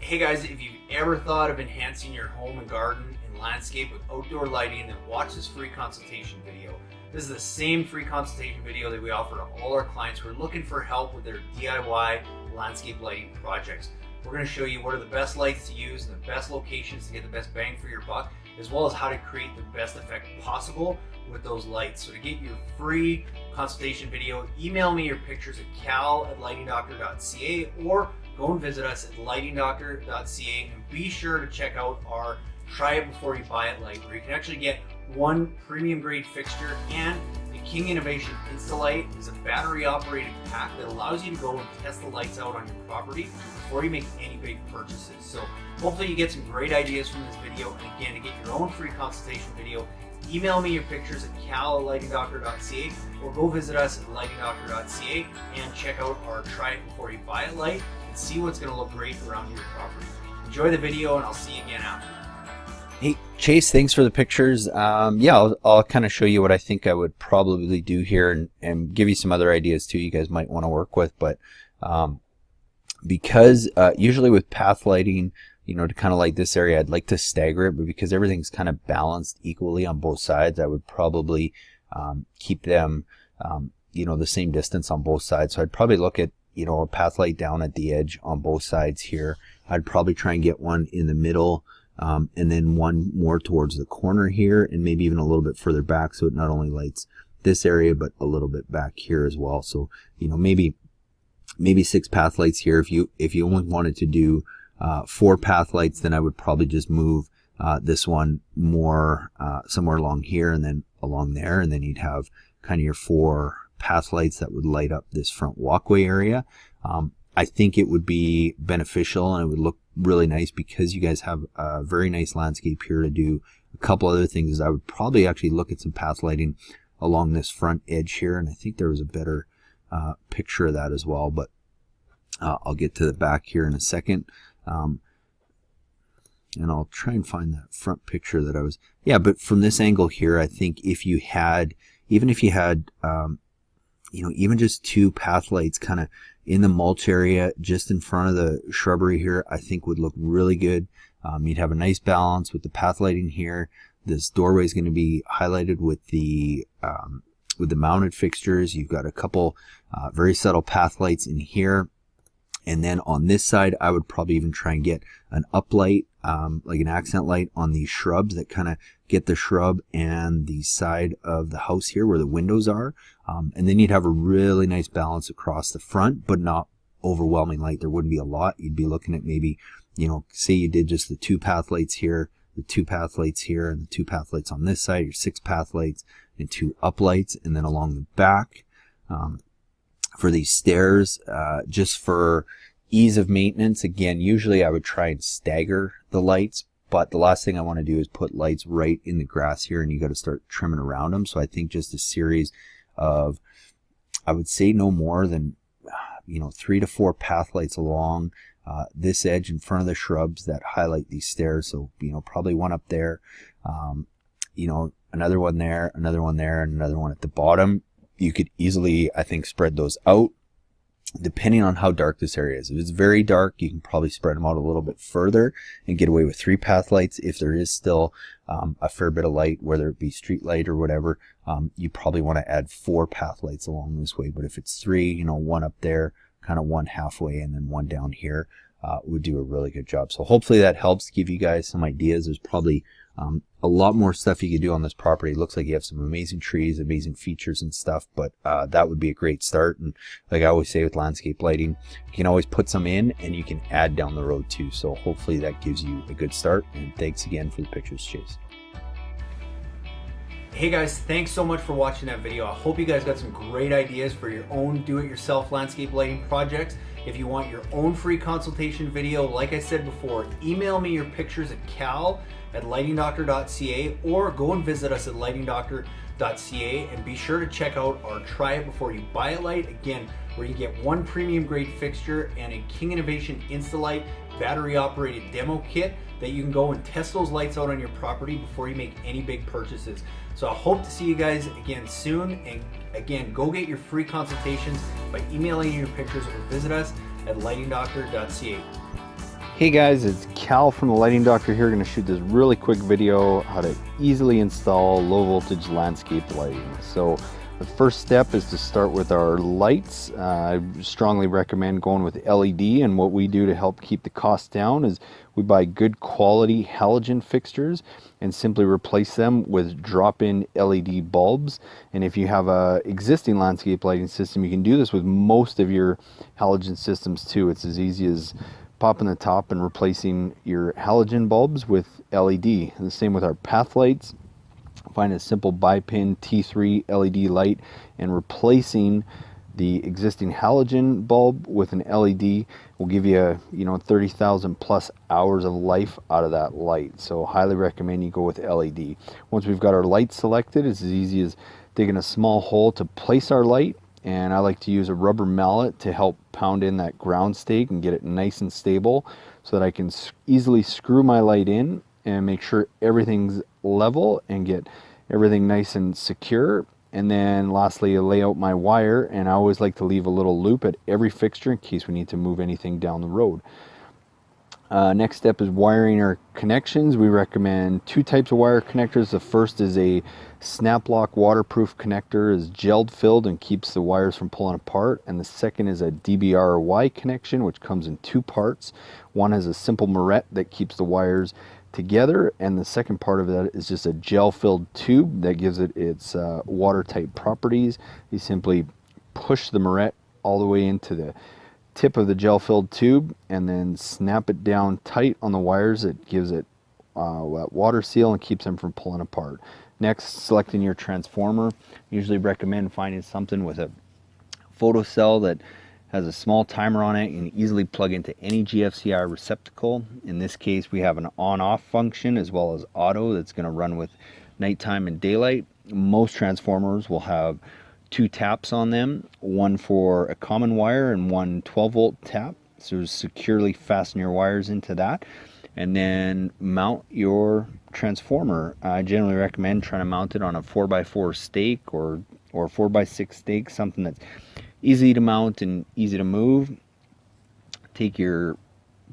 Hey guys, if you've ever thought of enhancing your home and garden and landscape with outdoor lighting, then watch this free consultation video. This is the same free consultation video that we offer to all our clients who are looking for help with their DIY landscape lighting projects. We're going to show you what are the best lights to use and the best locations to get the best bang for your buck, as well as how to create the best effect possible with those lights. So to get your free consultation video, email me your pictures at cal@lightingdoctor.ca or go and visit us at lightingdoctor.ca, and be sure to check out our try it before you buy it light, where you can actually get one premium grade fixture, and the King Innovation Insta-Light is a battery operated pack that allows you to go and test the lights out on your property before you make any big purchases. So hopefully you get some great ideas from this video, and again, to get your own free consultation video, email me your pictures at cal@lightingdoctor.ca or go visit us at lightingdoctor.ca and check out our try it before you buy it light and see what's going to look great around your property. Enjoy the video, and I'll see you again after. Hey Chase, thanks for the pictures. I'll kind of show you what I think I would probably do here, and give you some other ideas too you guys might want to work with. But because usually with path lighting, you know, to kind of like this area, I'd like to stagger it, but because everything's kind of balanced equally on both sides, I would probably keep them you know, the same distance on both sides. So I'd probably look at, you know, a path light down at the edge on both sides here. I'd probably try and get one in the middle, and then one more towards the corner here, and maybe even a little bit further back, so it not only lights this area but a little bit back here as well. So, you know, maybe 6 path lights here. If you only wanted to do 4 path lights, then I would probably just move this one more somewhere along here and then along there, and then you'd have kind of your 4 path lights that would light up this front walkway area. I think it would be beneficial, and it would look really nice because you guys have a very nice landscape here to do. A couple other things is I would probably actually look at some path lighting along this front edge here, and I think there was a better picture of that as well, but I'll get to the back here in a second. And I'll try and find that front picture that I was, but from this angle here, I think if you had, even if you had, you know, even just 2 path lights kind of in the mulch area just in front of the shrubbery here, I think would look really good. You'd have a nice balance with the path lighting here. This doorway is going to be highlighted with the mounted fixtures. You've got a couple very subtle path lights in here. And then on this side, I would probably even try and get an uplight, like an accent light on these shrubs that kind of get the shrub and the side of the house here where the windows are. And then you'd have a really nice balance across the front, but not overwhelming light. There wouldn't be a lot. You'd be looking at maybe, you know, say you did just the 2 path lights here, the 2 path lights here, and the 2 path lights on this side, your 6 path lights and 2 uplights. And then along the back, for these stairs, just for ease of maintenance, again, usually I would try and stagger the lights, but the last thing I want to do is put lights right in the grass here, and you got to start trimming around them. So I think just a series of, I would say no more than, you know, 3 to 4 path lights along this edge in front of the shrubs that highlight these stairs. So, you know, probably one up there, you know, another one there, and another one at the bottom. You could easily, I think, spread those out depending on how dark this area is. If it's very dark, you can probably spread them out a little bit further and get away with 3 path lights. If there is still a fair bit of light, whether it be street light or whatever, you probably want to add 4 path lights along this way. But if it's 3, you know, 1 up there, kind of 1 halfway, and then 1 down here, would do a really good job. So hopefully that helps give you guys some ideas. There's probably a lot more stuff you could do on this property. It looks like you have some amazing trees, amazing features and stuff, but that would be a great start. And like I always say with landscape lighting, you can always put some in and you can add down the road too. So hopefully that gives you a good start. And thanks again for the pictures, Chase. Hey guys, thanks so much for watching that video. I hope you guys got some great ideas for your own do-it-yourself landscape lighting projects. If you want your own free consultation video, like I said before, email me your pictures at cal@lightingdoctor.ca or go and visit us at lightingdoctor.ca, and be sure to check out our try it before you buy it light, again, where you get 1 premium grade fixture and a King Innovation Insta-Light battery operated demo kit that you can go and test those lights out on your property before you make any big purchases. So I hope to see you guys again soon, and again, go get your free consultations by emailing your pictures or visit us at lightingdoctor.ca. Hey guys, it's Cal from the Lighting Doctor here. Going to shoot this really quick video how to easily install low voltage landscape lighting. So the first step is to start with our lights. I strongly recommend going with LED, and what we do to help keep the cost down is we buy good quality halogen fixtures and simply replace them with drop-in LED bulbs. And if you have a existing landscape lighting system, you can do this with most of your halogen systems too. It's as easy as popping the top and replacing your halogen bulbs with LED. And the same with our path lights. Find a simple bi-pin T3 LED light and replacing the existing halogen bulb with an LED will give you 30,000 plus hours of life out of that light. So highly recommend you go with LED. Once we've got our light selected, it's as easy as digging a small hole to place our light, and I like to use a rubber mallet to help pound in that ground stake and get it nice and stable so that I can easily screw my light in and make sure everything's level and get everything nice and secure. And then lastly, I lay out my wire, and I always like to leave a little loop at every fixture in case we need to move anything down the road. Next step is wiring our connections. We recommend two types of wire connectors. The first is a snap lock waterproof connector, is gelled filled and keeps the wires from pulling apart. And the second is a DBRY connection, which comes in two parts. One has a simple moret that keeps the wires together, and the second part of that is just a gel filled tube that gives it its watertight properties. You simply push the moret all the way into the tip of the gel filled tube and then snap it down tight on the wires. It gives it water seal and keeps them from pulling apart. Next, selecting your transformer. Usually recommend finding something with a photocell that has a small timer on it and easily plug into any GFCI receptacle. In this case, we have an on-off function as well as auto that's going to run with nighttime and daylight. Most transformers will have two taps on them, one for a common wire and one 12-volt tap. So securely fasten your wires into that and then mount your transformer. I generally recommend trying to mount it on a 4x4 stake or 4x6 stake, something that's easy to mount and easy to move. Take your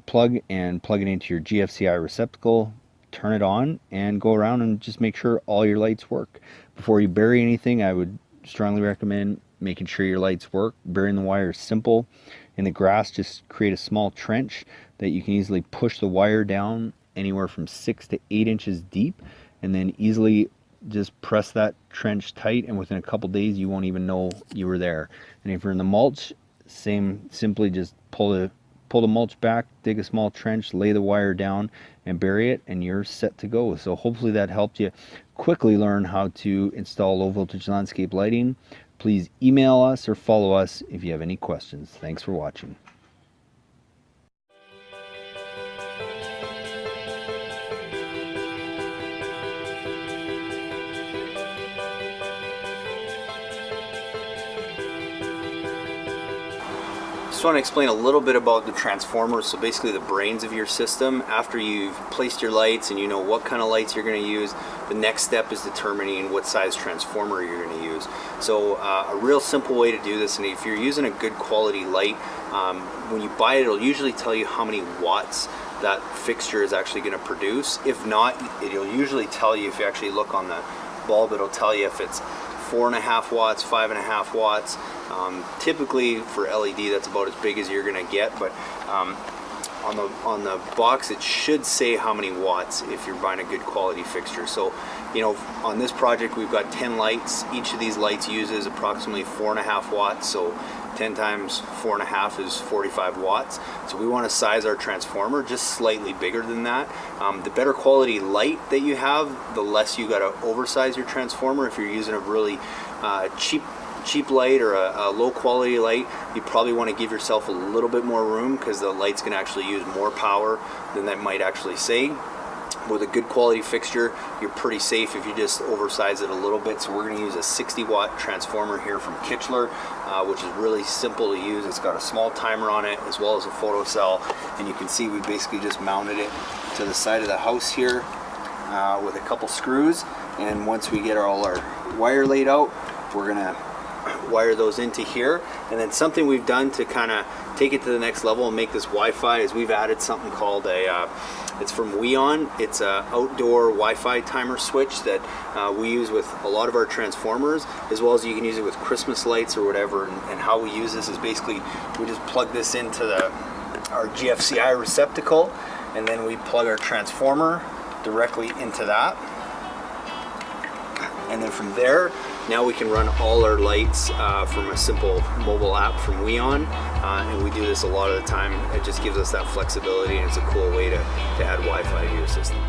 plug and plug it into your GFCI receptacle, turn it on, and go around and just make sure all your lights work. Before you bury anything, I would strongly recommend making sure your lights work. Burying the wire is simple. In the grass, just create a small trench that you can easily push the wire down anywhere from 6 to 8 inches deep, and then easily just press that trench tight, and within a couple days you won't even know you were there. And if you're in the mulch, simply just pull the mulch back, dig a small trench, lay the wire down and bury it, and you're set to go. So hopefully that helped you quickly learn how to install low voltage landscape lighting. Please email us or follow us if you have any questions. Thanks for watching. Just want to explain a little bit about the transformers. So basically the brains of your system. After you've placed your lights and you know what kind of lights you're going to use, the next step is determining what size transformer you're going to use. So a real simple way to do this, and if you're using a good quality light, when you buy it, it'll usually tell you how many watts that fixture is actually going to produce. If not, it'll usually tell you, if you actually look on the bulb, it'll tell you if it's 4.5 watts, 5.5 watts. Typically for LED, that's about as big as you're going to get, but on the box it should say how many watts if you're buying a good quality fixture. So on this project we've got 10 lights. Each of these lights uses approximately 4.5 watts, so 10 times 4.5 is 45 watts. So we want to size our transformer just slightly bigger than that. The better quality light that you have, the less you got to oversize your transformer. If you're using a really cheap light or a low quality light, you probably want to give yourself a little bit more room because the light's going to actually use more power than that might actually say. With a good quality fixture, you're pretty safe if you just oversize it a little bit. So we're going to use a 60 watt transformer here from Kichler, which is really simple to use. It's got a small timer on it as well as a photocell, and you can see we basically just mounted it to the side of the house here with a couple screws. And once we get all our wire laid out, we're going to wire those into here. And then something we've done to kind of take it to the next level and make this Wi-Fi is we've added something called it's from Weon. It's a outdoor Wi-Fi timer switch that we use with a lot of our transformers, as well as you can use it with Christmas lights or whatever. And how we use this is basically we just plug this into our GFCI receptacle, and then we plug our transformer directly into that. And then from there, now we can run all our lights from a simple mobile app from Weon. And we do this a lot of the time. It just gives us that flexibility, and it's a cool way to add Wi-Fi to your system.